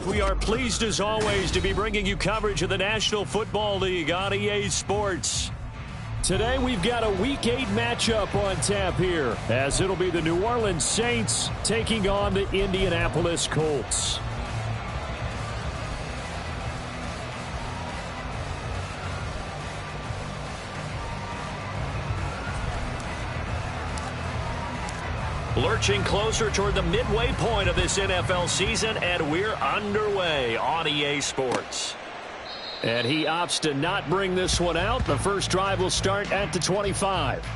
We are pleased as always to be bringing you coverage of the National Football League on EA Sports. Today we've got a Week 8 matchup on tap here, as it'll be the New Orleans Saints taking on the Indianapolis Colts. Lurching closer toward the midway point of this NFL season, and we're underway on EA Sports. And he opts to not bring this one out. The first drive will start at the 25.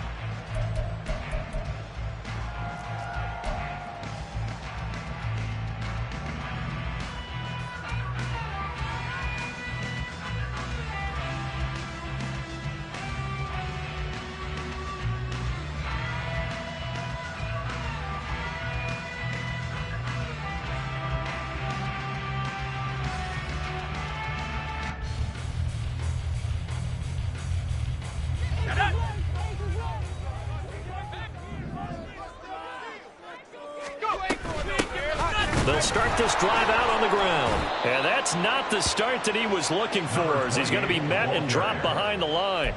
They'll start this drive out on the ground. And that's not the start that he was looking for, as he's going to be met and dropped behind the line.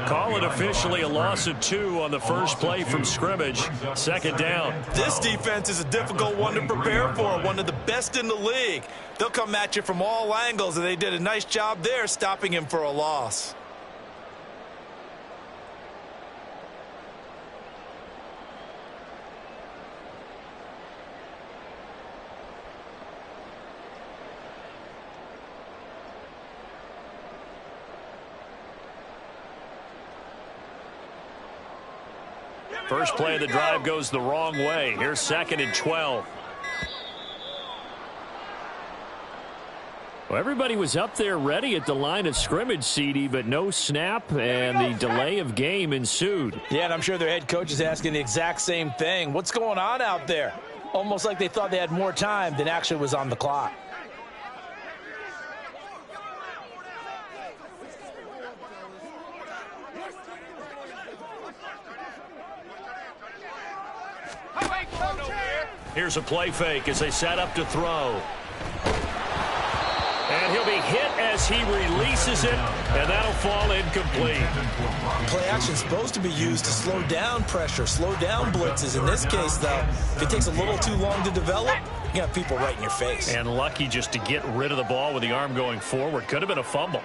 Call it officially a loss of 2 on the first play from scrimmage. Second down. This defense is a difficult one to prepare for, one of the best in the league. They'll come at you from all angles, and they did a nice job there stopping him for a loss. First play of the drive goes the wrong way. Here's 2nd and 12. Well, everybody was up there ready at the line of scrimmage, CD, but no snap, and the delay of game ensued. Yeah, and I'm sure their head coach is asking the exact same thing. What's going on out there? Almost like they thought they had more time than actually was on the clock. Here's a play fake as they set up to throw. And he'll be hit as he releases it, and that'll fall incomplete. Play action is supposed to be used to slow down pressure, slow down blitzes. In this case, though, if it takes a little too long to develop, you got people right in your face. And lucky just to get rid of the ball with the arm going forward. Could have been a fumble.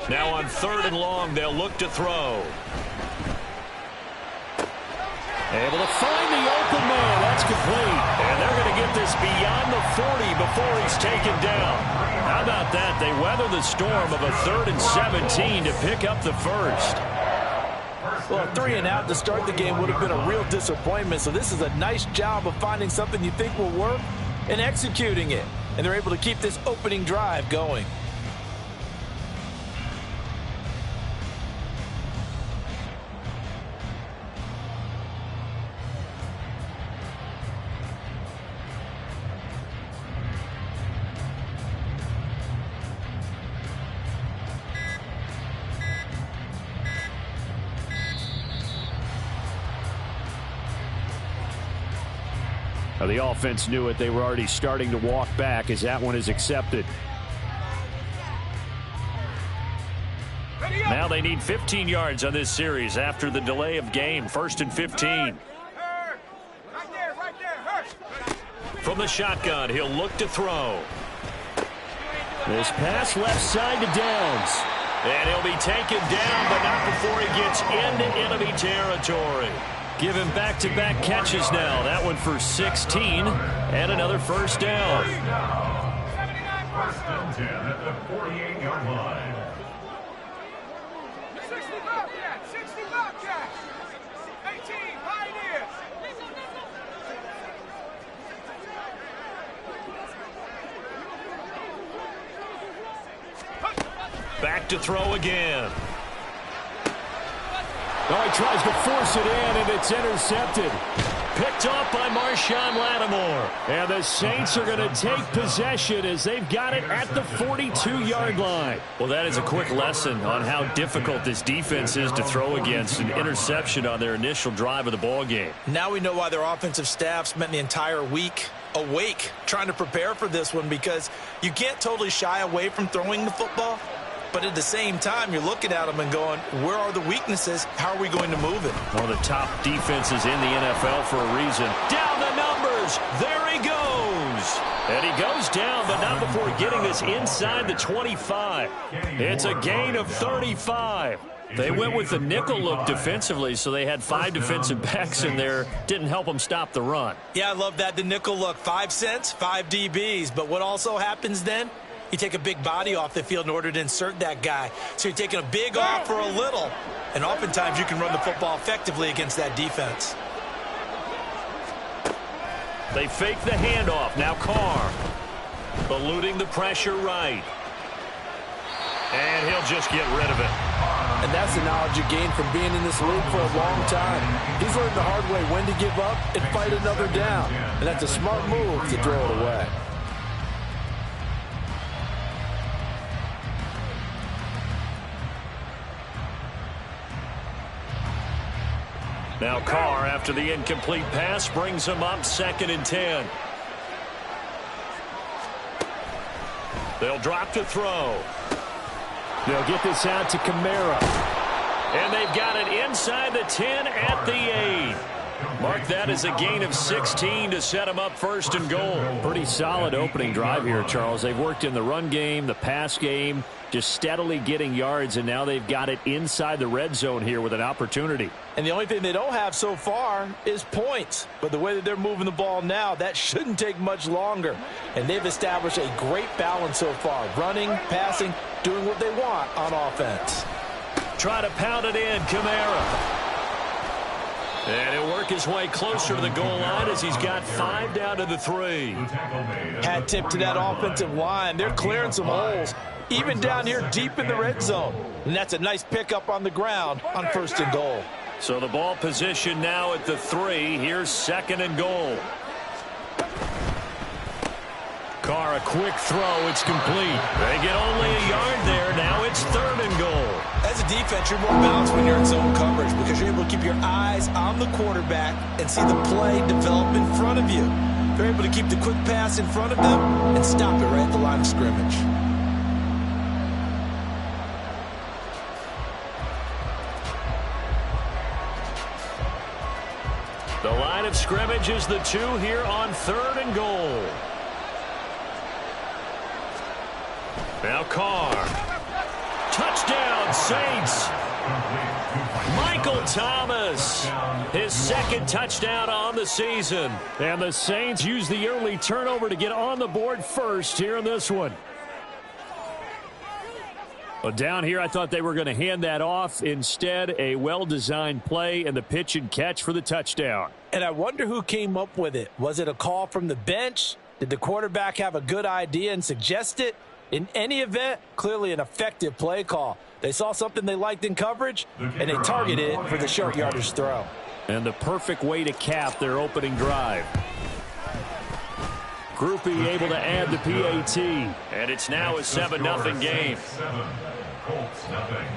Now on 3rd and long, they'll look to throw. Able to find the open man. That's complete. And they're going to get this beyond the 40 before he's taken down. How about that? They weather the storm of a 3rd and 17 to pick up the first. Well, 3 and out to start the game would have been a real disappointment. So this is a nice job of finding something you think will work and executing it. And they're able to keep this opening drive going. The offense knew it. They were already starting to walk back as that one is accepted. Now they need 15 yards on this series after the delay of game. 1st and 15. From the shotgun, he'll look to throw. This pass left side to Downs. And he'll be taken down, but not before he gets into enemy territory. Give him back-to-back catches now. That one for 16 and another first down. 1st and 10 at the 48-yard line. 60 Bobcats! 60 Bobcats! 18 Pioneers! Back to throw again. Oh, he tries to force it in, and it's intercepted. Picked off by Marshawn Lattimore. And the Saints are going to take possession as they've got it at the 42-yard line. Well, that is a quick lesson on how difficult this defense is to throw against. An interception on their initial drive of the ball game. Now we know why their offensive staff spent the entire week awake trying to prepare for this one, because you can't totally shy away from throwing the football. But at the same time, you're looking at them and going, where are the weaknesses? How are we going to move it? One of the top defenses in the NFL for a reason. Down the numbers. There he goes. And he goes down, but not before getting this inside the 25. It's a gain of 35. They went with the nickel look defensively, so they had 5 defensive backs in there. Didn't help them stop the run. Yeah, I love that, the nickel look. 5 cents, 5 DBs. But what also happens then? You take a big body off the field in order to insert that guy. So you're taking a big off for a little. And oftentimes you can run the football effectively against that defense. They fake the handoff. Now Carr. Eluding the pressure right. And he'll just get rid of it. And that's the knowledge you gain from being in this league for a long time. He's learned the hard way when to give up and fight another down. And that's a smart move to throw it away. Now Carr, after the incomplete pass, brings him up 2nd and 10. They'll drop to throw. They'll get this out to Kamara. And they've got it inside the 10 at the 8. Mark that as a gain of 16 to set them up 1st and goal. Pretty solid opening drive here, Charles. They've worked in the run game, the pass game, just steadily getting yards, and now they've got it inside the red zone here with an opportunity. And the only thing they don't have so far is points. But the way that they're moving the ball now, that shouldn't take much longer. And they've established a great balance so far. Running, passing, doing what they want on offense. Try to pound it in, Kamara. And he'll work his way closer to the goal line as he's got 5 down to the 3. Hat tip to that offensive line. They're clearing some holes, even down here deep in the red zone. And that's a nice pickup on the ground on 1st and goal. So the ball position now at the 3. Here's 2nd and goal. Carr, a quick throw. It's complete. They get only a yard there. Now it's 3rd and goal. As a defense, you're more balanced when you're in zone coverage because you're able to keep your eyes on the quarterback and see the play develop in front of you. They're able to keep the quick pass in front of them and stop it right at the line of scrimmage. The line of scrimmage is the 2 here on 3rd and goal. Now Carr. Touchdown, Saints. Michael Thomas. His 2nd touchdown on the season. And the Saints use the early turnover to get on the board first here in this one. Well, down here, I thought they were going to hand that off. Instead, a well-designed play and the pitch and catch for the touchdown. And I wonder who came up with it. Was it a call from the bench? Did the quarterback have a good idea and suggest it? In any event, clearly an effective play call. They saw something they liked in coverage, and they targeted it for the short yardage throw. And the perfect way to cap their opening drive. Groupie able to add the PAT. And it's now a 7-0 game. 7, Colts nothing.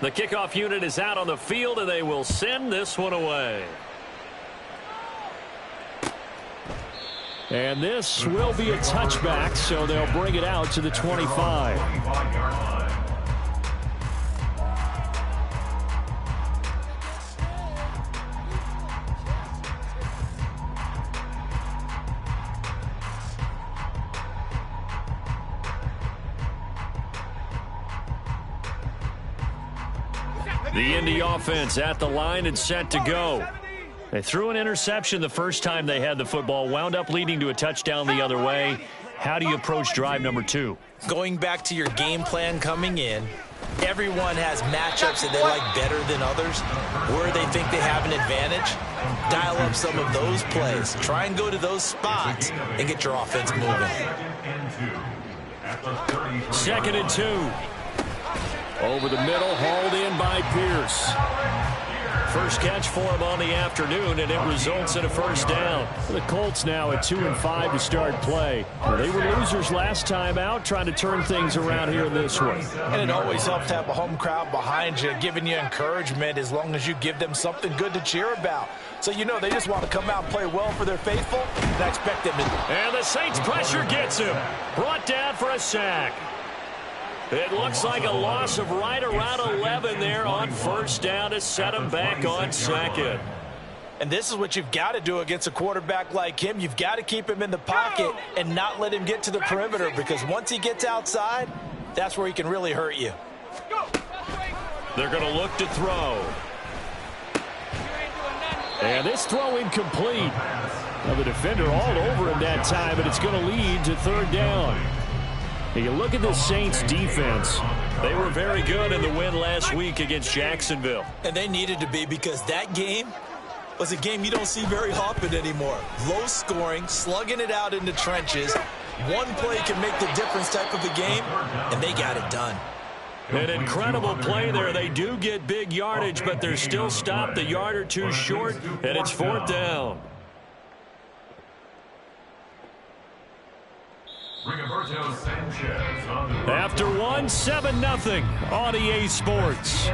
The kickoff unit is out on the field, and they will send this one away. And this will be a touchback, so they'll bring it out to the 25. 25-yard line. The Indy offense at the line and set to go. They threw an interception the first time they had the football, wound up leading to a touchdown the other way. How do you approach drive number 2? Going back to your game plan coming in, Everyone has matchups that they like better than others, where they think they have an advantage. Dial up some of those plays. Try and go to those spots and get your offense moving. 2nd and 2. Over the middle, hauled in by Pierce. First catch for him on the afternoon, and it results in a first down. The Colts now at 2-5 to start play. They were losers last time out, trying to turn things around here in this one. And it always helps to have a home crowd behind you, giving you encouragement as long as you give them something good to cheer about. So you know they just want to come out and play well for their faithful, and I expect them to. And the Saints pressure gets him. Brought down for a sack. It looks like a loss of right around 11 there on first down to set him back on 2nd. And this is what you've got to do against a quarterback like him. You've got to keep him in the pocket and not let him get to the perimeter, because once he gets outside, that's where he can really hurt you. They're going to look to throw. And this throw incomplete. Now the defender all over him that time, but it's going to lead to 3rd down. You look at the Saints defense. They were very good in the win last week against Jacksonville. And they needed to be, because that game was a game you don't see very often anymore. Low scoring, slugging it out in the trenches. One play can make the difference type of a game, and they got it done. An incredible play there. They do get big yardage, but they're still stopped a yard or two short, and it's 4th down. After one, 7-0 on EA Sports.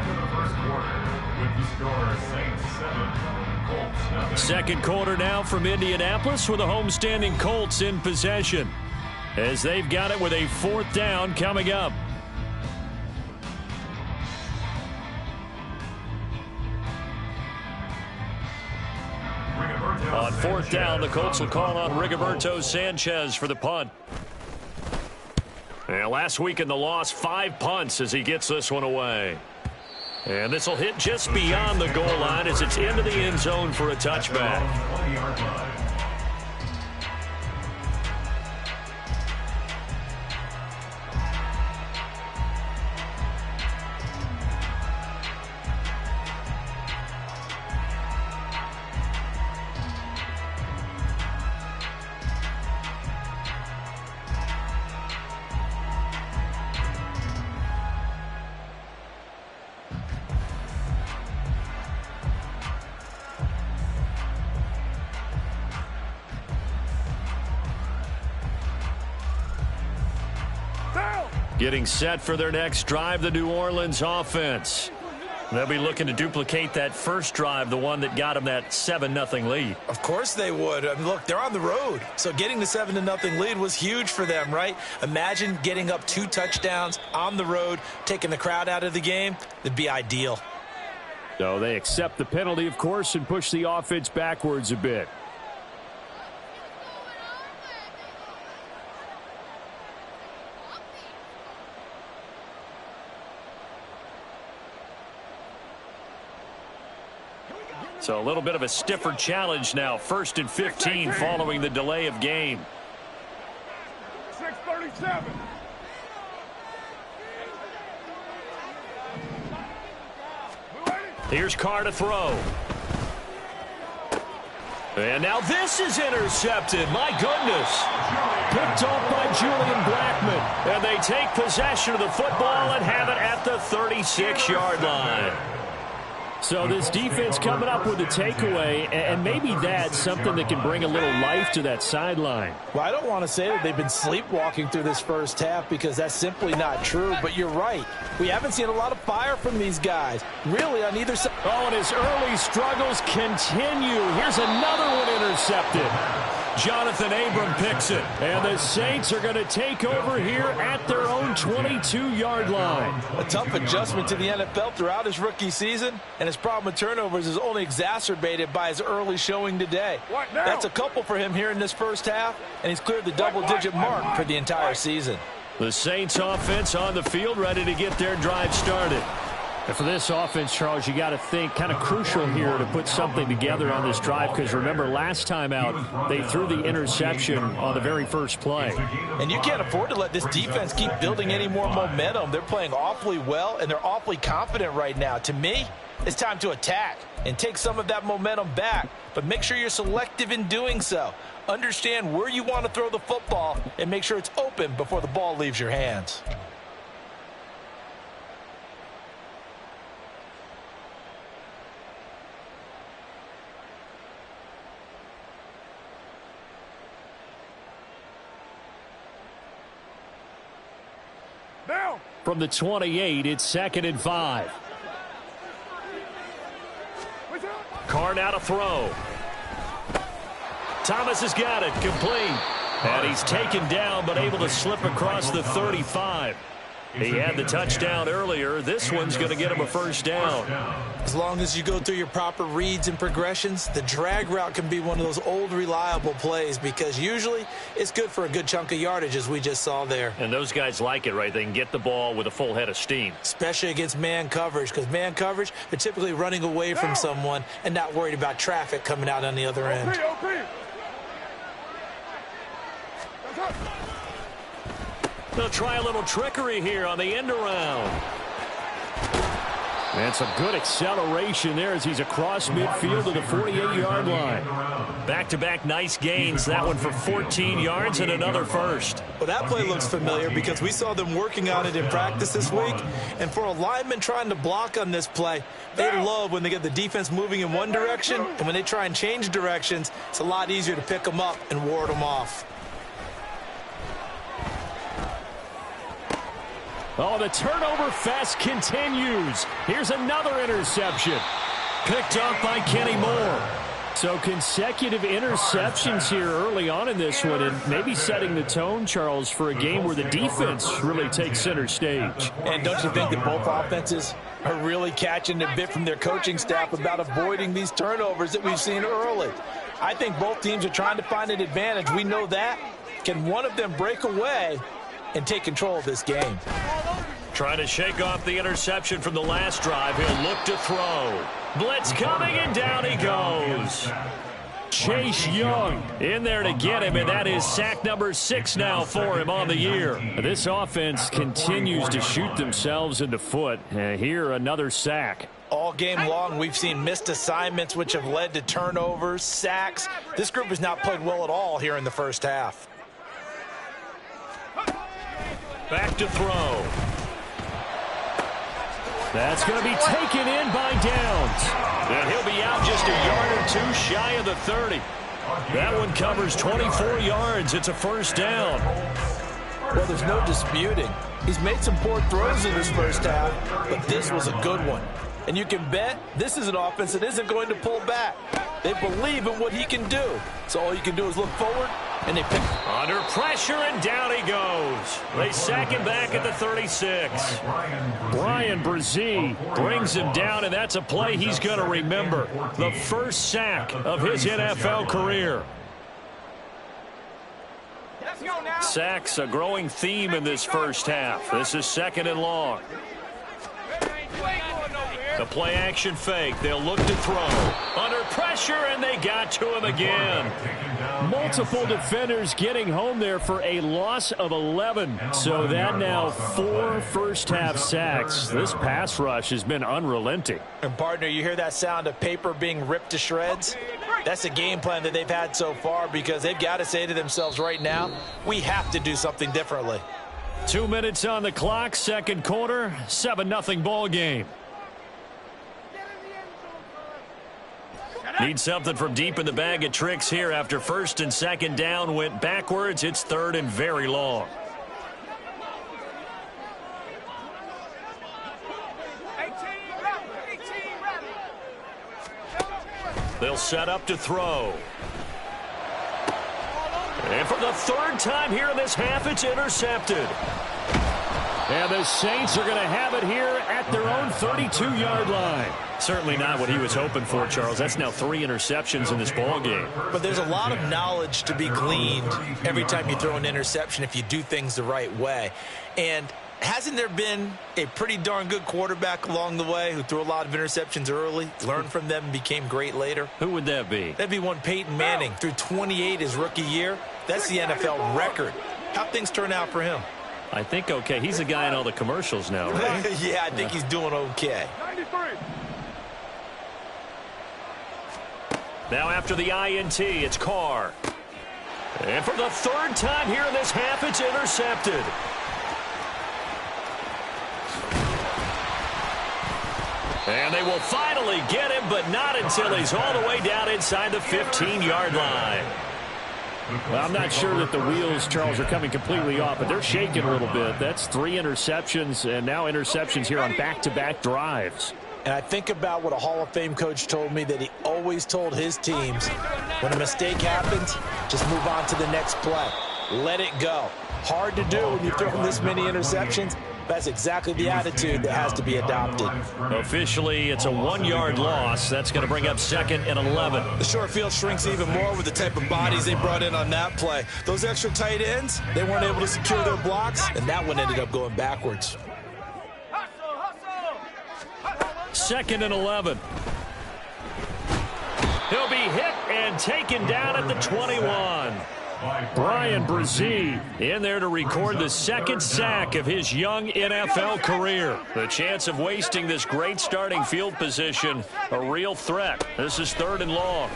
Second quarter now from Indianapolis with the homestanding Colts in possession, as they've got it with a 4th down coming up. On 4th down, the Colts will call on Rigoberto Sanchez for the punt. And last week in the loss, 5 punts as he gets this one away. And this will hit just beyond the goal line as it's into the end zone for a touchback. Getting set for their next drive, the New Orleans offense. They'll be looking to duplicate that first drive, the one that got them that 7-0 lead. Of course they would. I mean, look, they're on the road. So getting the 7-0 lead was huge for them, right? Imagine getting up 2 touchdowns on the road, taking the crowd out of the game. That'd be ideal. So they accept the penalty, of course, and push the offense backwards a bit. So a little bit of a stiffer challenge now. 1st and 15 following the delay of game. 6:37. Here's Carr to throw. And now this is intercepted. My goodness. Picked off by Julian Blackmon. And they take possession of the football and have it at the 36-yard line. So this defense coming up with a takeaway, and maybe that's something that can bring a little life to that sideline. Well, I don't want to say that they've been sleepwalking through this first half, because that's simply not true, but you're right. We haven't seen a lot of fire from these guys, really, on either side. Oh, and his early struggles continue. Here's another one intercepted. Jonathan Abram picks it, and the Saints are going to take over here at their own 22-yard line. A tough adjustment to the NFL throughout his rookie season, and his problem with turnovers is only exacerbated by his early showing today. That's a couple for him here in this first half, and he's cleared the double-digit mark for the entire season. The Saints offense on the field, ready to get their drive started. And for this offense, Charles, you got to think kind of crucial here to put something together on this drive, because remember last time out they threw the interception on the very first play. And you can't afford to let this defense keep building any more momentum. They're playing awfully well, and they're awfully confident right now. To me, it's time to attack and take some of that momentum back, but make sure you're selective in doing so. Understand where you want to throw the football and make sure it's open before the ball leaves your hands. From the 28, it's 2nd and 5. Carr now to throw. Thomas has got it, complete. And he's taken down, but able to slip across the 35. He had the touchdown earlier. This one's going to get him a first down. As long as you go through your proper reads and progressions, the drag route can be one of those old reliable plays, because usually it's good for a good chunk of yardage, as we just saw there. And those guys like it, right? They can get the ball with a full head of steam. Especially against man coverage, because man coverage, they're typically running away from someone and not worried about traffic coming out on the other end. They'll try a little trickery here on the end around. And some good acceleration there as he's across midfield to the 48-yard line. Back-to-back nice gains. That one for 14 yards and another first. Well, that play looks familiar because we saw them working on it in practice this week. And for a lineman trying to block on this play, they love when they get the defense moving in one direction. And when they try and change directions, it's a lot easier to pick them up and ward them off. Oh, the turnover fest continues. Here's another interception. Picked off by Kenny Moore. So consecutive interceptions here early on in this one, and maybe setting the tone, Charles, for a game where the defense really takes center stage. And don't you think that both offenses are really catching a bit from their coaching staff about avoiding these turnovers that we've seen early? I think both teams are trying to find an advantage. We know that. Can one of them break away and take control of this game? Trying to shake off the interception from the last drive. He'll look to throw. Blitz coming, and down he goes. Chase Young in there to get him, and that is sack number 6 now for him on the year. This offense continues to shoot themselves in the foot. Here, another sack. All game long, we've seen missed assignments, which have led to turnovers, sacks. This group has not played well at all here in the first half. Back to throw. That's going to be taken in by Downs. And he'll be out just a yard or two shy of the 30. That one covers 24 yards. It's a first down. Well, there's no disputing. He's made some poor throws in this first half, but this was a good one. And you can bet this is an offense that isn't going to pull back. They believe in what he can do. So all you can do is look forward, and they pick. Under pressure, and down he goes. They sack him back at the 36. Brian Brzee brings him down, and that's a play he's going to remember. The first sack of his NFL career. Sacks a growing theme in this first half. This is 2nd and long. The play action fake. They'll look to throw. Under pressure, and they got to him again. Multiple defenders getting home there for a loss of 11. So that now 4 first-half sacks. This pass rush has been unrelenting. And, partner, you hear that sound of paper being ripped to shreds? That's the game plan that they've had so far, because they've got to say to themselves right now, we have to do something differently. 2 minutes on the clock, second quarter, 7-0 ball game. Need something from deep in the bag of tricks here after 1st and 2nd down went backwards. It's 3rd and very long. They'll set up to throw. And for the 3rd time here in this half, it's intercepted. And the Saints are going to have it here at their own 32-yard line. Certainly not what he was hoping for, Charles. That's now 3 interceptions in this ball game. But there's a lot of knowledge to be gleaned every time you throw an interception if you do things the right way. And Hasn't there been a pretty darn good quarterback along the way who threw a lot of interceptions early, learned from them, and became great later? Who would that be? That'd be one Peyton Manning. Threw 28 his rookie year. That's the NFL record. How'd things turn out for him? I think okay. He's a guy in all the commercials now, right? Yeah, I think he's doing okay. 93. Now after the INT, it's Carr. And for the third time here in this half, it's intercepted. And they will finally get him, but not until he's all the way down inside the 15-yard line. Well, I'm not sure that the wheels, Charles, are coming completely off, but they're shaking a little bit. That's 3 interceptions, and now interceptions here on back-to-back drives. And I think about what a Hall of Fame coach told me that he always told his teams, when a mistake happens, just move on to the next play. Let it go. Hard to do when you throw this many interceptions. That's exactly the attitude that has to be adopted. Officially, it's a 1-yard loss. That's going to bring up 2nd and 11. The short field shrinks even more with the type of bodies they brought in on that play. Those extra tight ends, they weren't able to secure their blocks, and that one ended up going backwards. 2nd and 11. He'll be hit and taken down at the 21. Brian Brzee in there to record the 2nd sack of his young NFL career. The chance of wasting this great starting field position, a real threat. This is 3rd and long.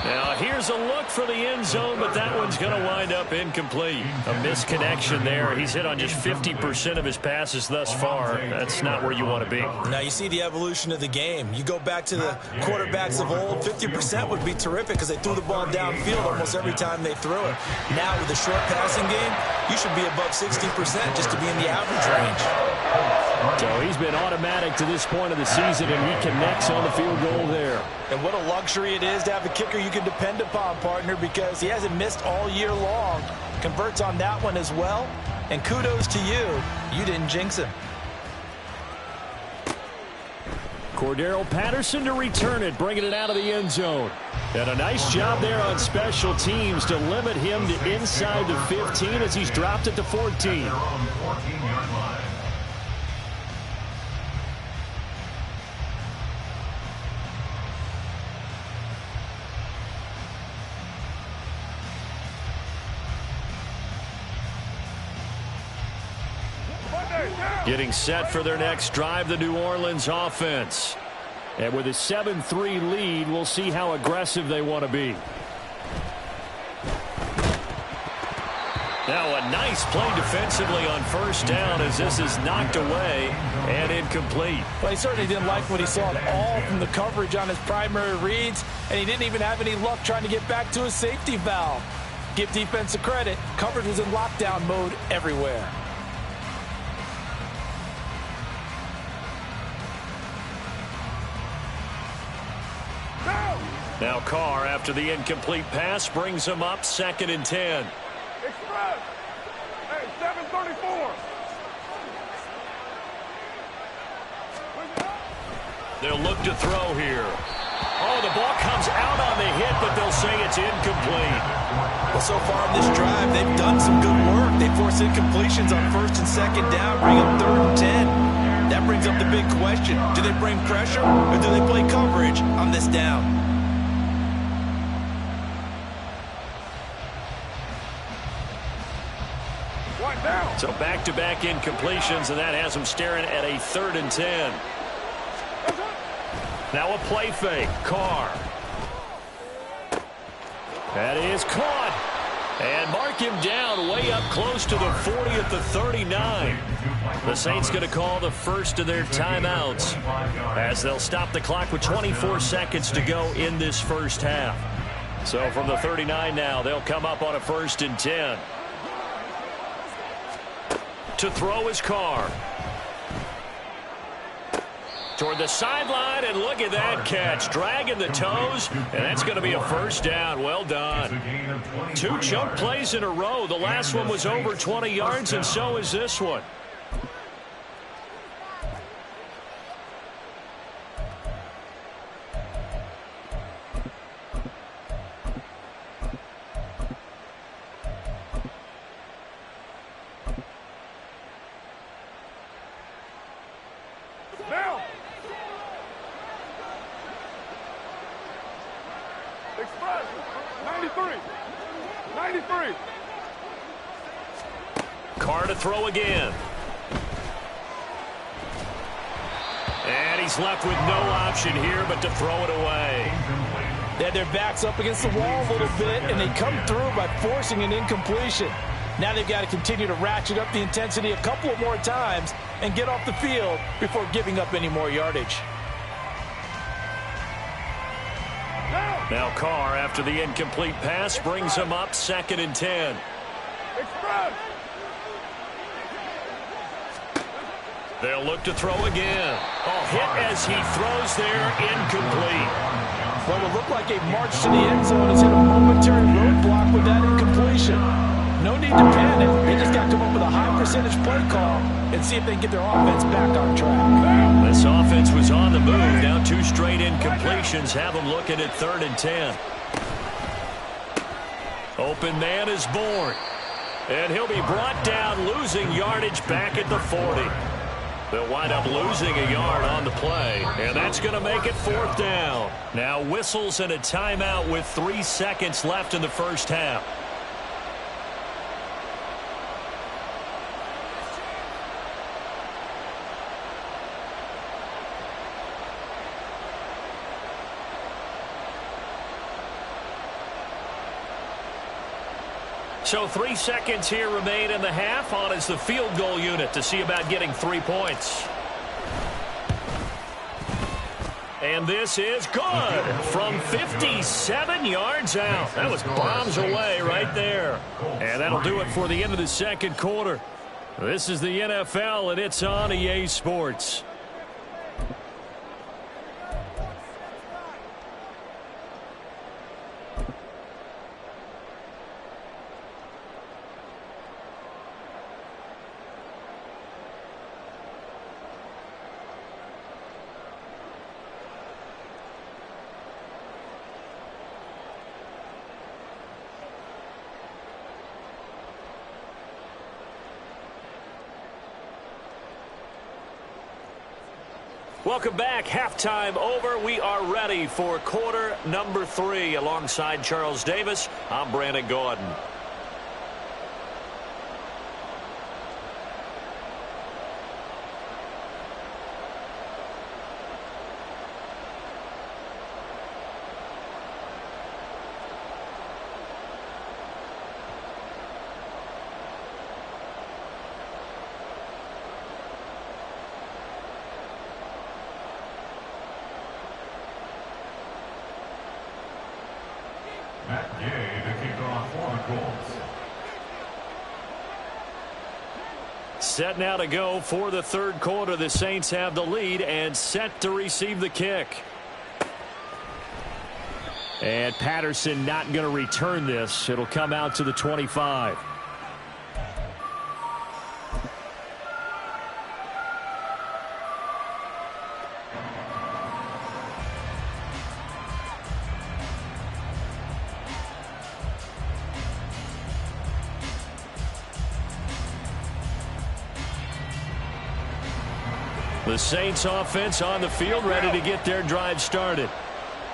Now here's a look for the end zone, but that one's going to wind up incomplete. A misconnection there. He's hit on just 50% of his passes thus far. That's not where you want to be. Now you see the evolution of the game. You go back to the quarterbacks of old, 50% would be terrific because they threw the ball downfield almost every time they threw it. Now with the short passing game, you should be above 60% just to be in the average range. So he's been automatic to this point of the season, and he connects on the field goal there. And what a luxury it is to have a kicker you can depend upon, partner, because he hasn't missed all year long. Converts on that one as well. And kudos to you. You didn't jinx him. Cordero Patterson to return it, bringing it out of the end zone. And a nice job there on special teams to limit him to inside the 15 as he's dropped at the 14. Getting set for their next drive, the New Orleans offense. And with a 7-3 lead, we'll see how aggressive they want to be. Now a nice play defensively on 1st down as this is knocked away and incomplete. Well, he certainly didn't like what he saw at all from the coverage on his primary reads, and he didn't even have any luck trying to get back to his safety valve. Give defense a credit. Coverage was in lockdown mode everywhere. Now Carr, after the incomplete pass, brings him up 2nd and 10. Express. Hey, 734. They'll look to throw here. Oh, the ball comes out on the hit, but they'll say it's incomplete. Well, so far in this drive, they've done some good work. They forced incompletions on 1st and 2nd down, bring up 3rd and 10. That brings up the big question. Do they bring pressure or do they play coverage on this down? So back-to-back incompletions, and that has them staring at a 3rd and 10. Now a play fake. Carr. That is caught. And mark him down way up close to the 40 at the 39. The Saints going to call the first of their timeouts as they'll stop the clock with 24 seconds to go in this first half. So from the 39 now, they'll come up on a 1st and 10. To throw his Carr. Toward the sideline, and look at that catch. Dragging the toes, and that's going to be a 1st down. Well done. 2 chunk plays in a row. The last one was over 20 yards, and so is this one. down. Express. 93. 93. Carr to throw again. And he's left with no option here but to throw it away. They had their backs up against the wall a little bit, and they come through by forcing an incompletion. Now they've got to continue to ratchet up the intensity a couple of more times and get off the field before giving up any more yardage. Now Carr, after the incomplete pass, brings him up 2nd and 10. Express. They'll look to throw again. Oh, hit as he throws there, incomplete. What would look like a march to the end zone has hit a momentary roadblock with that incompletion. No need to panic. They just got to come up with a high percentage play call and see if they can get their offense back on track. This offense was on the move. Now 2 straight incompletions have them looking at 3rd and 10. Open man is born. And he'll be brought down, losing yardage back at the 40. They'll wind up losing a yard on the play, and that's going to make it 4th down. Now whistles and a timeout with 3 seconds left in the first half. So 3 seconds here remain in the half. On is the field goal unit to see about getting 3 points. And this is good from 57 yards out. That was bombs away right there. And that'll do it for the end of the 2nd quarter. This is the NFL, and it's on EA Sports. Welcome back. Halftime over. We are ready for quarter number 3. Alongside Charles Davis, I'm Brandon Gordon. Set now to go for the 3rd quarter. The Saints have the lead and set to receive the kick. And Patterson not going to return this. It'll come out to the 25. The Saints offense on the field, ready to get their drive started.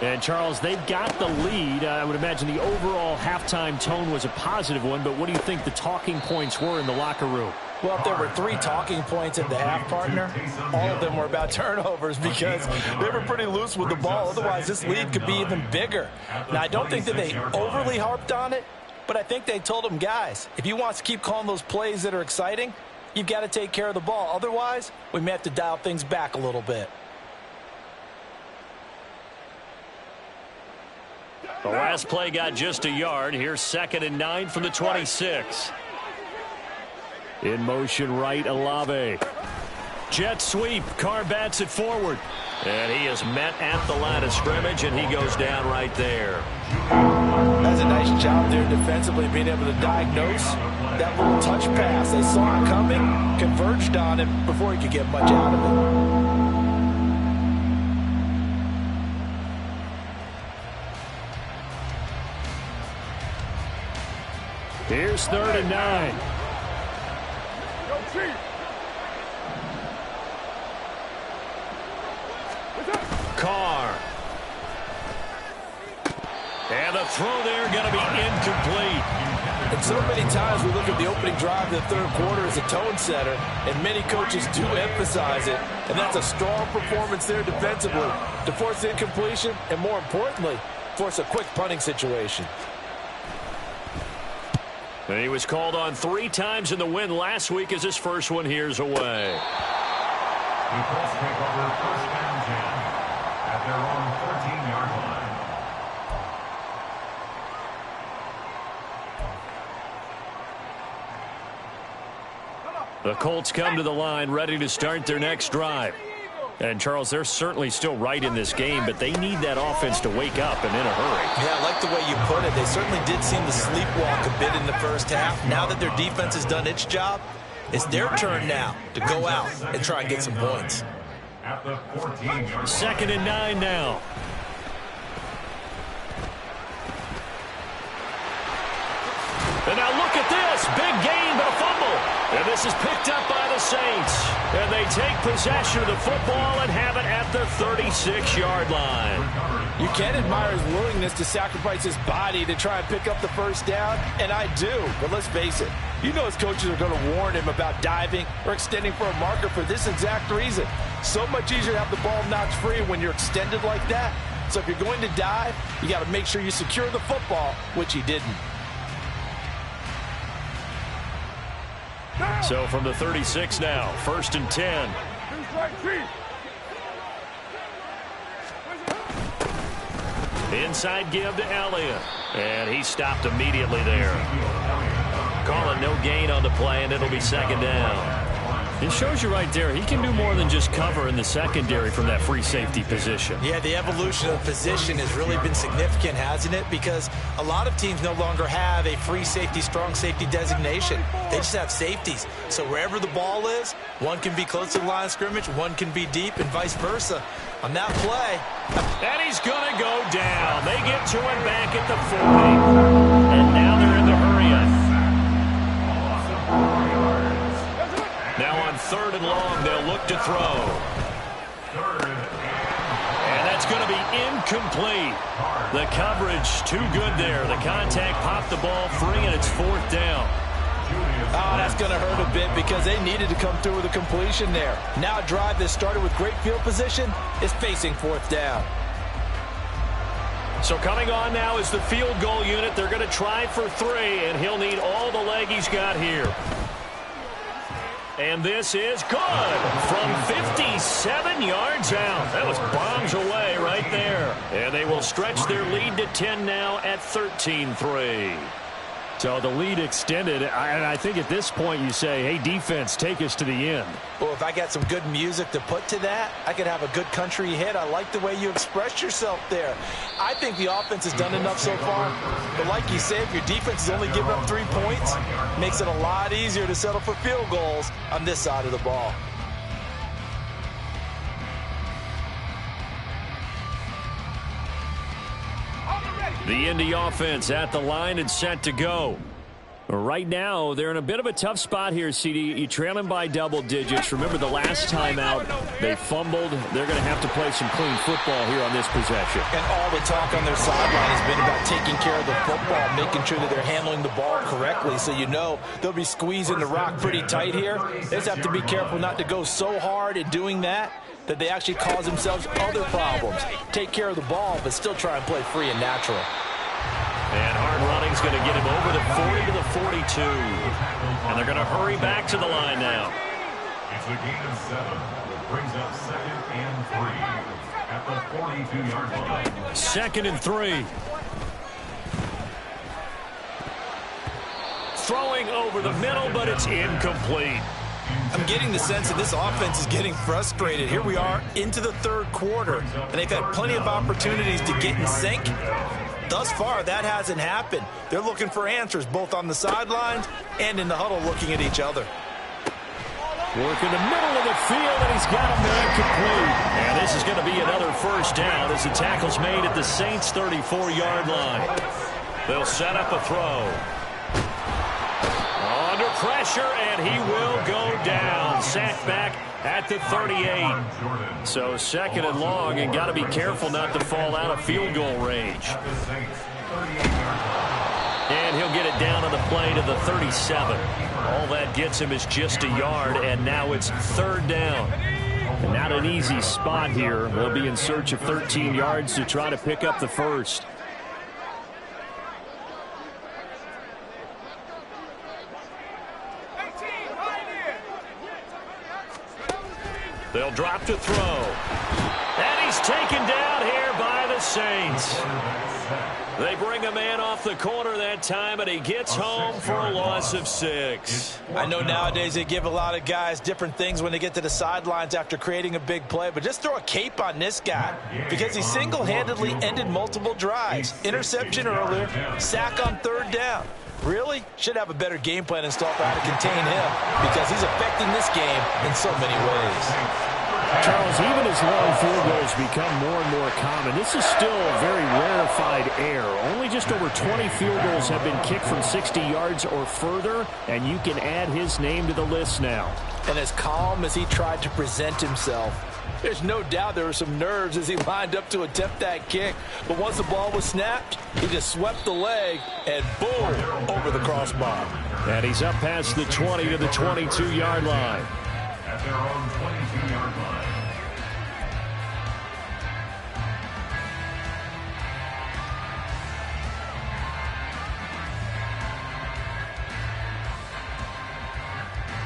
And, Charles, they've got the lead. I would imagine the overall halftime tone was a positive one, but what do you think the talking points were in the locker room? Well, if there were 3 talking points at the half, partner, all of them were about turnovers because they were pretty loose with the ball. Otherwise, this lead could be even bigger. Now, I don't think that they overly harped on it, but I think they told them, guys, if you want to keep calling those plays that are exciting, you've got to take care of the ball. Otherwise, we may have to dial things back a little bit. The last play got just a yard. Here's 2nd and 9 from the 26. In motion right, Olave. Jet sweep. Carr bats it forward. And he is met at the line of scrimmage, and he goes down right there. That's a nice job there defensively, being able to diagnose that little touch pass. They saw it coming, converged on him before he could get much out of it. Here's 3rd and 9. Go Chiefs. Carr. And the throw there going to be incomplete. And so many times we look at the opening drive of the third quarter as a tone setter, and many coaches do emphasize it, and that's a strong performance there defensively to force incompletion and, more importantly, force a quick punting situation. And he was called on 3 times in the win last week as his first one here's away. The Colts take over first down 10 at their own 14-yard line. The Colts come to the line ready to start their next drive. And, Charles, they're certainly still right in this game, but they need that offense to wake up and in a hurry. Yeah, I like the way you put it. They certainly did seem to sleepwalk a bit in the first half. Now that their defense has done its job, it's their turn now to go out and try and get some points. At the 14-yard 2nd and 9 now. And now look at this. Big gain, but a fumble. And this is picked up by the Saints. And they take possession of the football and have it at the 36-yard line. You can admire his willingness to sacrifice his body to try and pick up the first down, and I do. But let's face it, you know his coaches are going to warn him about diving or extending for a marker for this exact reason. So much easier to have the ball knocked free when you're extended like that. So if you're going to dive, you got to make sure you secure the football, which he didn't. So from the 36 now, 1st and 10. Inside give to Elliott. And he stopped immediately there. Calling no gain on the play, and it'll be 2nd down. It shows you right there, he can do more than just cover in the secondary from that free safety position. Yeah, the evolution of position has really been significant, hasn't it? Because a lot of teams no longer have a free safety, strong safety designation. They just have safeties. So wherever the ball is, one can be close to the line of scrimmage, one can be deep, and vice versa. On that play. And he's going to go down. They get to him back at the 40. And now they're in the hurry-up. Now on 3rd and long, they'll look to throw. And that's going to be incomplete. The coverage too good there. The contact popped the ball free, and it's 4th down. Oh, that's going to hurt a bit because they needed to come through with a completion there. Now a drive that started with great field position is facing 4th down. So coming on now is the field goal unit. They're going to try for 3, and he'll need all the leg he's got here. And this is good from 57 yards out. That was bombs away right there. And they will stretch their lead to 10 now at 13-3. So the lead extended, and I think at this point you say, hey, defense, take us to the end. Well, if I got some good music to put to that, I could have a good country hit. I like the way you expressed yourself there. I think the offense has done enough so far. But like you said, if your defense is only giving up 3 points, it makes it a lot easier to settle for field goals on this side of the ball. The Indy offense at the line and set to go. Right now, they're in a bit of a tough spot here, CD. You trail them by double digits. Remember the last time out, they fumbled. They're going to have to play some clean football here on this possession. And all the talk on their sideline has been about taking care of the football, making sure that they're handling the ball correctly. So you know they'll be squeezing the rock pretty tight here. They just have to be careful not to go so hard in doing that they actually cause themselves other problems. Take care of the ball, but still try and play free and natural. And hard running's going to get him over the 40 to the 42. And they're going to hurry back to the line now. It's a gain of 7. Brings up 2nd and 3 at the 42-yard line. 2nd and 3. Throwing over the middle, but it's incomplete. I'm getting the sense that this offense is getting frustrated. Here we are into the 3rd quarter, and they've had plenty of opportunities to get in sync. Thus far, that hasn't happened. They're looking for answers both on the sidelines and in the huddle looking at each other. Work in the middle of the field, and he's got him there complete. And this is going to be another first down as the tackle's made at the Saints' 34-yard line. They'll set up a throw. Under pressure, and he will go down. sack back at the 38. So 2nd and long, and got to be careful not to fall out of field goal range. And he'll get it down on the play to the 37. All that gets him is just a yard, and now it's 3rd down. And not an easy spot here. They'll be in search of 13 yards to try to pick up the first. They'll drop to throw. And he's taken down here by the Saints. They bring a man off the corner that time, and he gets home for a loss of 6. I know nowadays they give a lot of guys different things when they get to the sidelines after creating a big play, but just throw a cape on this guy because he single-handedly ended multiple drives. Interception earlier, sack on 3rd down. Really should have a better game plan installed for how to contain him because he's affecting this game in so many ways. Charles, even as long field goals become more and more common, this is still a very rarefied air. Only just over 20 field goals have been kicked from 60 yards or further, and you can add his name to the list now. And as calm as he tried to present himself, there's no doubt there were some nerves as he lined up to attempt that kick. But once the ball was snapped, he just swept the leg and boom, over the crossbar. And he's up past the 20 to the 22-yard line. At their own 22-yard line.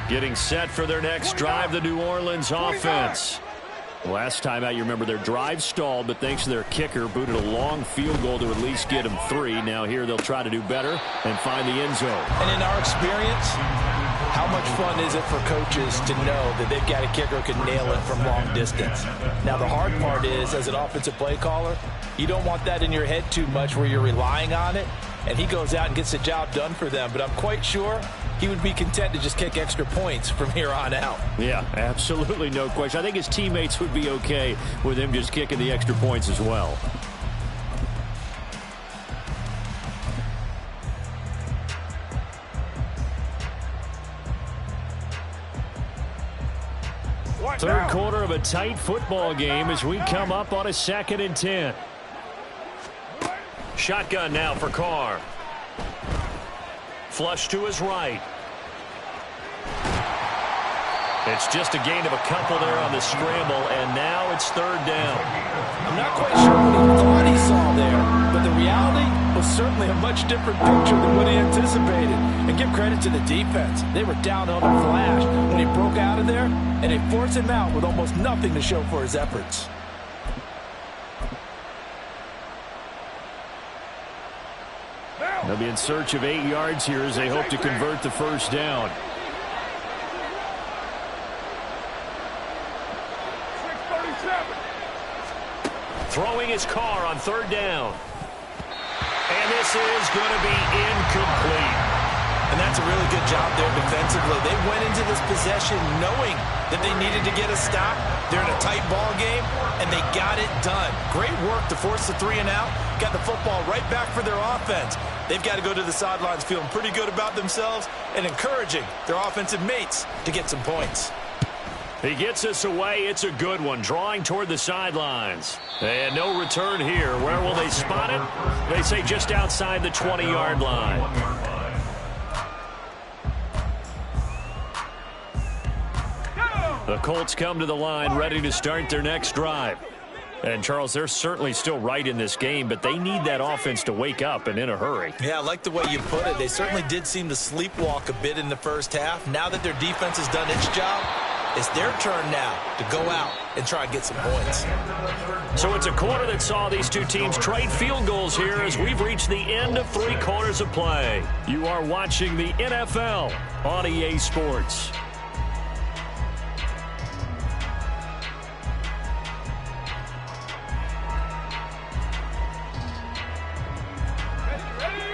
Getting set for their next drive, the New Orleans offense. Last time out, you remember their drive stalled, but thanks to their kicker, booted a long field goal to at least get them 3. Now here they'll try to do better and find the end zone. And in our experience, how much fun is it for coaches to know that they've got a kicker who can nail it from long distance? Now the hard part is, as an offensive play caller, you don't want that in your head too much where you're relying on it, and he goes out and gets the job done for them. But I'm quite sure he would be content to just kick extra points from here on out. Yeah, absolutely no question. I think his teammates would be okay with him just kicking the extra points as well. Third quarter of a tight football game as we come up on a 2nd and 10. Shotgun now for Carr. Flush to his right. It's just a gain of a couple there on the scramble, and now it's 3rd down. I'm not quite sure what he thought he saw there, but the reality was certainly a much different picture than what he anticipated. And give credit to the defense. They were down on a flash when he broke out of there, and they forced him out with almost nothing to show for his efforts. They'll be in search of 8 yards here as they hope to convert the first down. Throwing his Carr on 3rd down. And this is going to be incomplete. And that's a really good job there defensively. They went into this possession knowing that they needed to get a stop. They're in a tight ball game, and they got it done. Great work to force the 3 and out. Got the football right back for their offense. They've got to go to the sidelines feeling pretty good about themselves and encouraging their offensive mates to get some points. He gets us away. It's a good one. Drawing toward the sidelines. And no return here. Where will they spot it? They say just outside the 20-yard line. The Colts come to the line ready to start their next drive. And, Charles, they're certainly still right in this game, but they need that offense to wake up and in a hurry. Yeah, I like the way you put it. They certainly did seem to sleepwalk a bit in the first half. Now that their defense has done its job, it's their turn now to go out and try and get some points. So it's a quarter that saw these two teams trade field goals here as we've reached the end of 3 quarters of play. You are watching the NFL on EA Sports.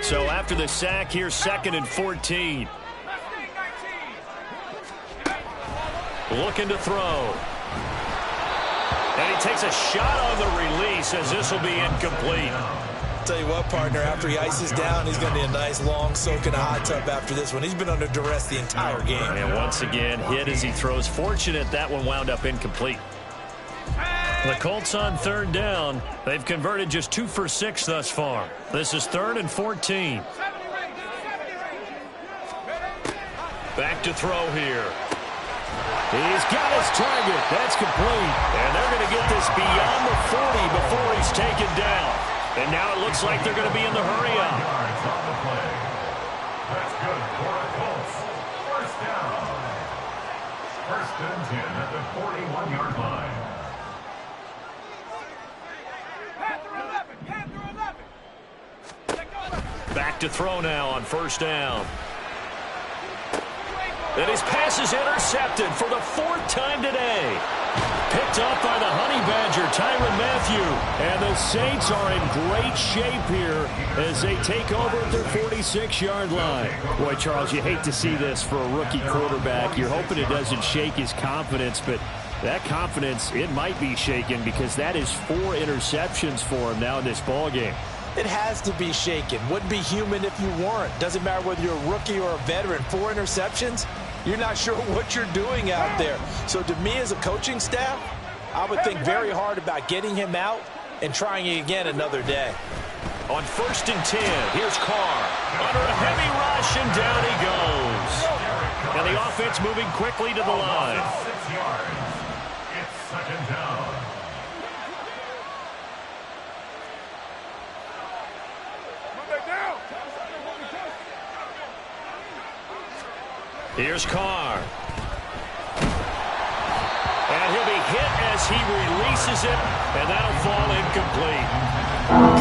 So after the sack, here's 2nd and 14. Looking to throw. And he takes a shot on the release as this will be incomplete. Tell you what, partner, after he ices down, he's going to need a nice, long soak in a hot tub after this one. He's been under duress the entire game. And once again, hit as he throws. Fortunate that one wound up incomplete. The Colts on third down. They've converted just 2 for 6 thus far. This is 3rd and 14. Back to throw here. He's got his target. That's complete. And they're going to get this beyond the 40 before he's taken down. And now it looks like they're going to be in the hurry-up. That's good for the Colts. First down. 1st and 10 at the 41-yard line. Back to throw now on 1st down. And his pass is intercepted for the 4th time today. Picked up by the Honey Badger, Tyrann Mathieu. And the Saints are in great shape here as they take over at their 46-yard line. Boy, Charles, you hate to see this for a rookie quarterback. You're hoping it doesn't shake his confidence, but that confidence, it might be shaken because that is 4 interceptions for him now in this ballgame. It has to be shaken. Wouldn't be human if you weren't. Doesn't matter whether you're a rookie or a veteran. 4 interceptions, you're not sure what you're doing out there. So to me as a coaching staff, I would think very hard about getting him out and trying it again another day. On 1st and 10, here's Carr. Under a heavy rush, and down he goes. And the offense moving quickly to the line. 6 yards. It's 2nd down. Here's Carr. And he'll be hit as he releases it, and that'll fall incomplete.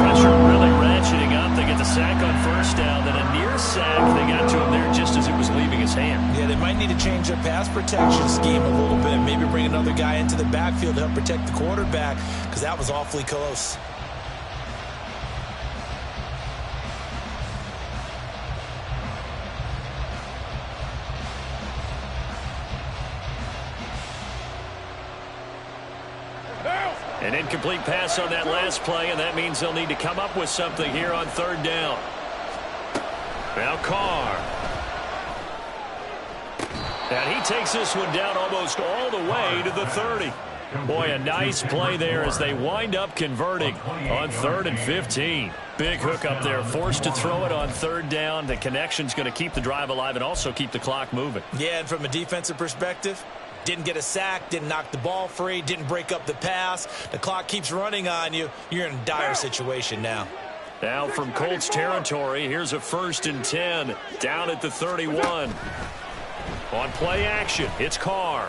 Pressure really ratcheting up. They get the sack on 1st down, then a near sack. They got to him there just as it was leaving his hand. Yeah, they might need to change their pass protection scheme a little bit. Maybe bring another guy into the backfield to help protect the quarterback, because that was awfully close. An incomplete pass on that last play, and that means they'll need to come up with something here on 3rd down. Now Carr. And he takes this one down almost all the way to the 30. Boy, a nice play there as they wind up converting on 3rd and 15. Big hook up there, forced to throw it on 3rd down. The connection's going to keep the drive alive and also keep the clock moving. Yeah, and from a defensive perspective, didn't get a sack, didn't knock the ball free, didn't break up the pass. The clock keeps running on you. You're in a dire situation now. Now from Colts territory, here's a 1st and 10 down at the 31. On play action, it's Carr.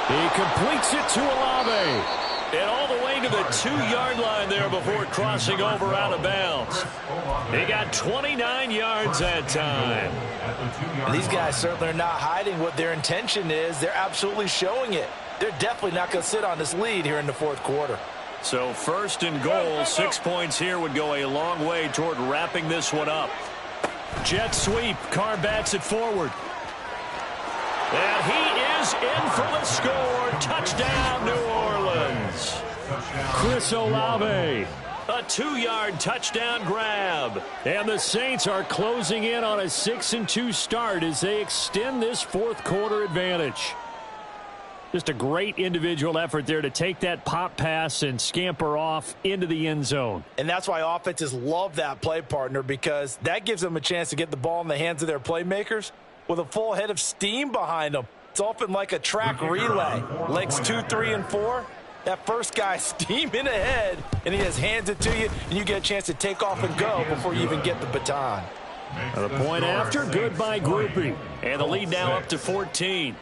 He completes it to Olave. And all the way to the 2-yard line there before crossing over out of bounds. He got 29 yards that time. And these guys certainly are not hiding what their intention is. They're absolutely showing it. They're definitely not going to sit on this lead here in the 4th quarter. So 1st and goal, 6 points here would go a long way toward wrapping this one up. Jet sweep, Carr bats it forward. And he is in for the score. Touchdown, New Orleans. Chris Olave. A 2-yard touchdown grab. And the Saints are closing in on a 6-2 start as they extend this 4th quarter advantage. Just a great individual effort there to take that pop pass and scamper off into the end zone. And that's why offenses love that play, partner, because that gives them a chance to get the ball in the hands of their playmakers with a full head of steam behind them. It's often like a track relay. Legs 2, 3, and 4. That first guy steaming ahead, and he just hands it to you, and you get a chance to take off and go before you even get the baton. The point after, good by grouping. And the lead now up to 14.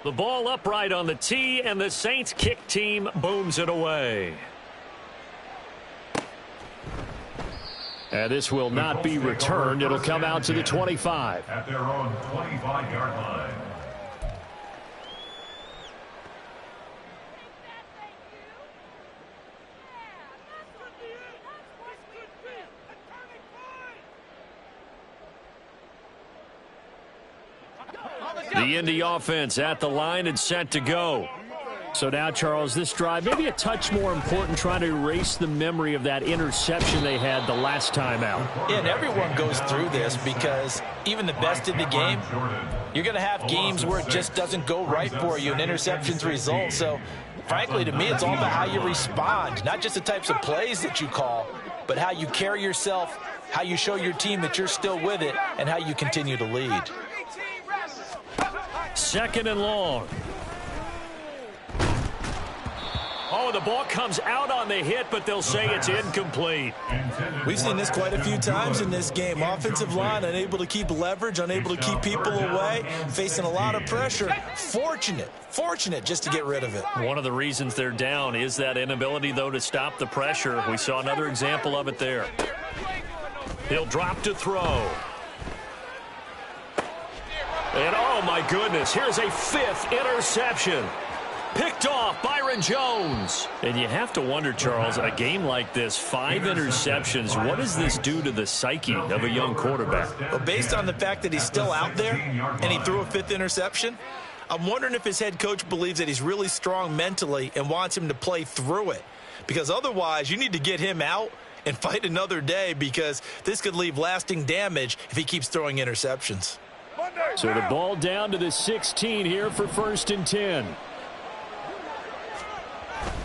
The ball upright on the tee, and the Saints kick team booms it away. And this will not be returned. It'll come out to the 25. At their own 25-yard line. The Indy offense at the line and set to go. So now, Charles, this drive maybe a touch more important, trying to erase the memory of that interception they had the last time out. Yeah, and everyone goes through this because even the best in the game, you're going to have games where it just doesn't go right for you and interceptions result. So, frankly, to me, it's all about how you respond, not just the types of plays that you call, but how you carry yourself, how you show your team that you're still with it, and how you continue to lead. 2nd and long. Oh, the ball comes out on the hit, but they'll say it's incomplete. We've seen this quite a few times in this game. Offensive line unable to keep leverage, unable to keep people away, facing a lot of pressure. Fortunate just to get rid of it. One of the reasons they're down is that inability, though, to stop the pressure. We saw another example of it there. He'll drop to throw. And, oh, my goodness, here's a 5th interception. Picked off Byron Jones. And you have to wonder, Charles, a game like this, 5 interceptions, what does this do to the psyche of a young quarterback? Well, based on the fact that he's still out there and he threw a 5th interception, I'm wondering if his head coach believes that he's really strong mentally and wants him to play through it. Because otherwise, you need to get him out and fight another day, because this could leave lasting damage if he keeps throwing interceptions. So the ball down to the 16 here for 1st and 10.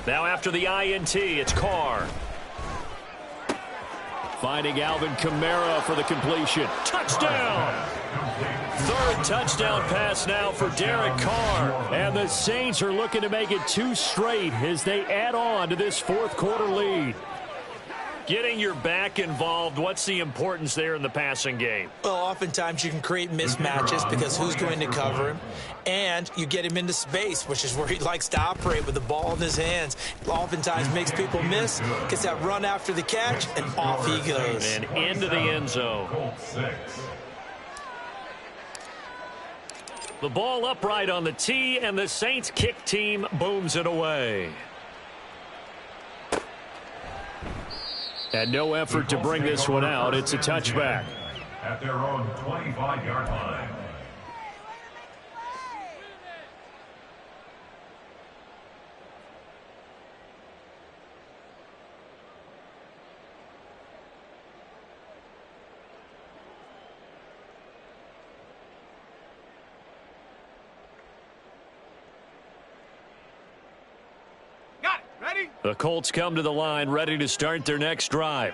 Now after the INT, it's Carr. Finding Alvin Kamara for the completion. Touchdown! 3rd touchdown pass now for Derek Carr. And the Saints are looking to make it 2 straight as they add on to this 4th quarter lead. Getting your back involved, what's the importance there in the passing game? Well, oftentimes you can create mismatches because who's going to cover him, and you get him into space, which is where he likes to operate with the ball in his hands. Oftentimes makes people miss, gets that run after the catch, and off he goes. And into the end zone. The ball upright on the tee, and the Saints kick team booms it away. And no effort to bring this one out. It's a touchback. At their own 25-yard line. The Colts come to the line ready to start their next drive.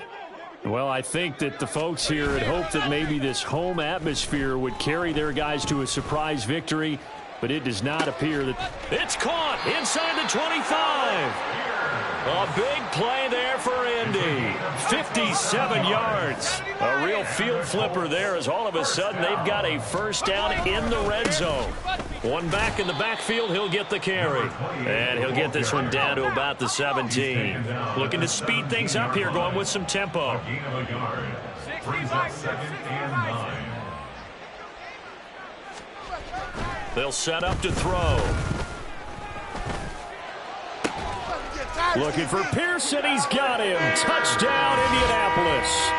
Well, I think that the folks here had hoped that maybe this home atmosphere would carry their guys to a surprise victory, but it does not appear that. It's caught inside the 25. A big play there for Indy. 57 yards. A real field flipper there, as all of a sudden they've got a 1st down in the red zone. One back in the backfield, he'll get the carry. And he'll get this one down to about the 17. Looking to speed things up here, going with some tempo. They'll set up to throw. Looking for Pearson. He's got him. Touchdown, Indianapolis.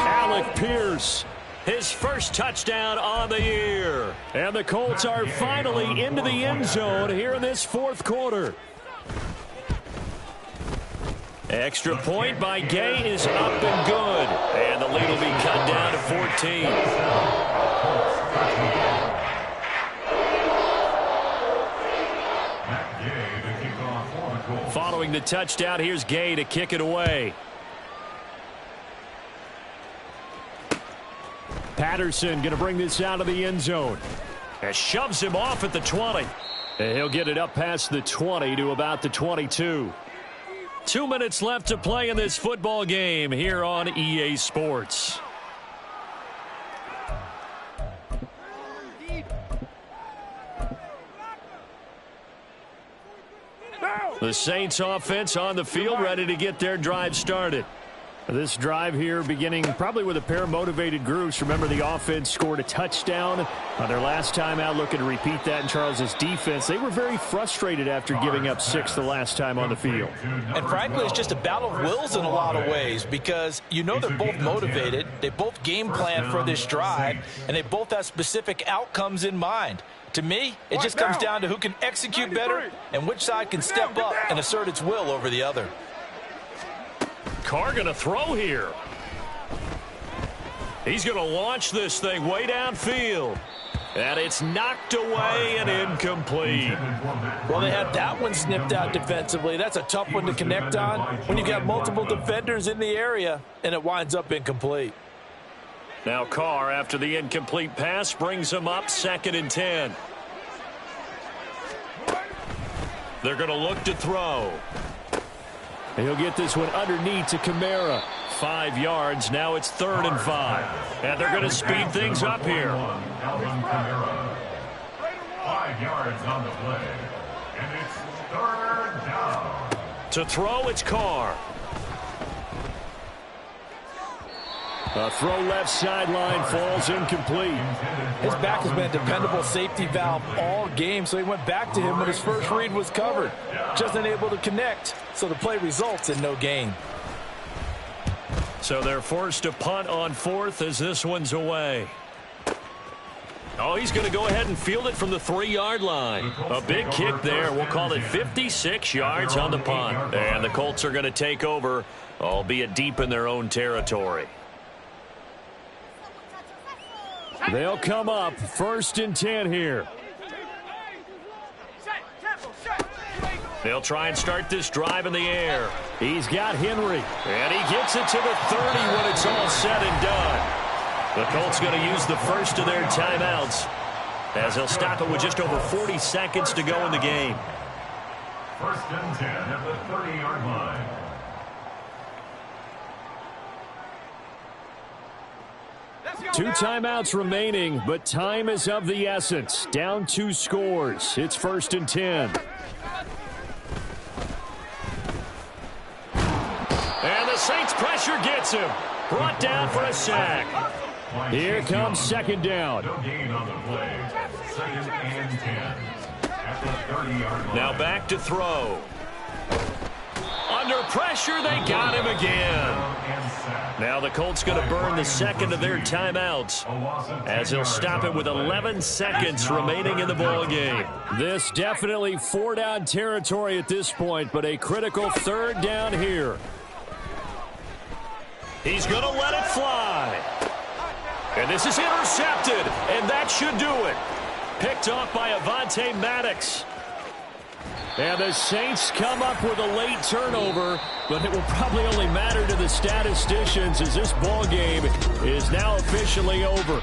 Alec Pierce. His 1st touchdown on the year. And the Colts are finally into the end zone here in this 4th quarter. Extra point by Gay is up and good. And the lead will be cut down to 14. Following the touchdown, here's Gay to kick it away. Patterson going to bring this out of the end zone. And shoves him off at the 20. And he'll get it up past the 20 to about the 22. 2 minutes left to play in this football game here on EA Sports. The Saints offense on the field, ready to get their drive started. This drive here beginning probably with a pair of motivated groups. Remember, the offense scored a touchdown on their last time out, looking to repeat that in Charles's defense. They were very frustrated after giving up 6 the last time on the field. And frankly, it's just a battle of wills in a lot of ways because you know they're both motivated. They both game plan for this drive, and they both have specific outcomes in mind. To me, it just comes down to who can execute better and which side can step up and assert its will over the other. Carr going to throw here. He's going to launch this thing way downfield. And it's knocked away and incomplete. Well, they had that one snipped out defensively. That's a tough one to connect on when you got multiple defenders in the area, and it winds up incomplete. Now Carr, after the incomplete pass, brings him up 2nd and 10. They're going to look to throw. And he'll get this one underneath to Kamara. 5 yards. Now it's 3rd and 5. And they're going to speed things up here. 5 yards on the play. And it's 3rd down. To throw, it's Carr. A throw left sideline falls incomplete. His back has been a dependable safety valve all game, so he went back to him when his first read was covered. Just unable to connect, so the play results in no gain. So they're forced to punt on 4th as this one's away. Oh, he's going to go ahead and field it from the 3-yard line. A big kick there. We'll call it 56 yards on the punt. And the Colts are going to take over, albeit deep in their own territory. They'll come up 1st and 10 here. They'll try and start this drive in the air. He's got Henry. And he gets it to the 30 when it's all said and done. The Colts going to use the first of their timeouts as they'll stop it with just over 40 seconds to go in the game. 1st and 10 at the 30-yard line. Two timeouts remaining, but time is of the essence. Down 2 scores. It's 1st and 10. And the Saints pressure gets him. Brought down for a sack. Here comes 2nd down. No gain on the play. 2nd and 10 at the 30-yard line. Now back to throw. Under pressure, they got him again. Now the Colts going to burn the 2nd of their timeouts as they'll stop it with 11 seconds remaining in the ball game. This definitely 4-down territory at this point, but a critical 3rd down here. He's going to let it fly. And this is intercepted, and that should do it. Picked off by Avonte Maddox. And the Saints come up with a late turnover, but it will probably only matter to the statisticians as this ball game is now officially over.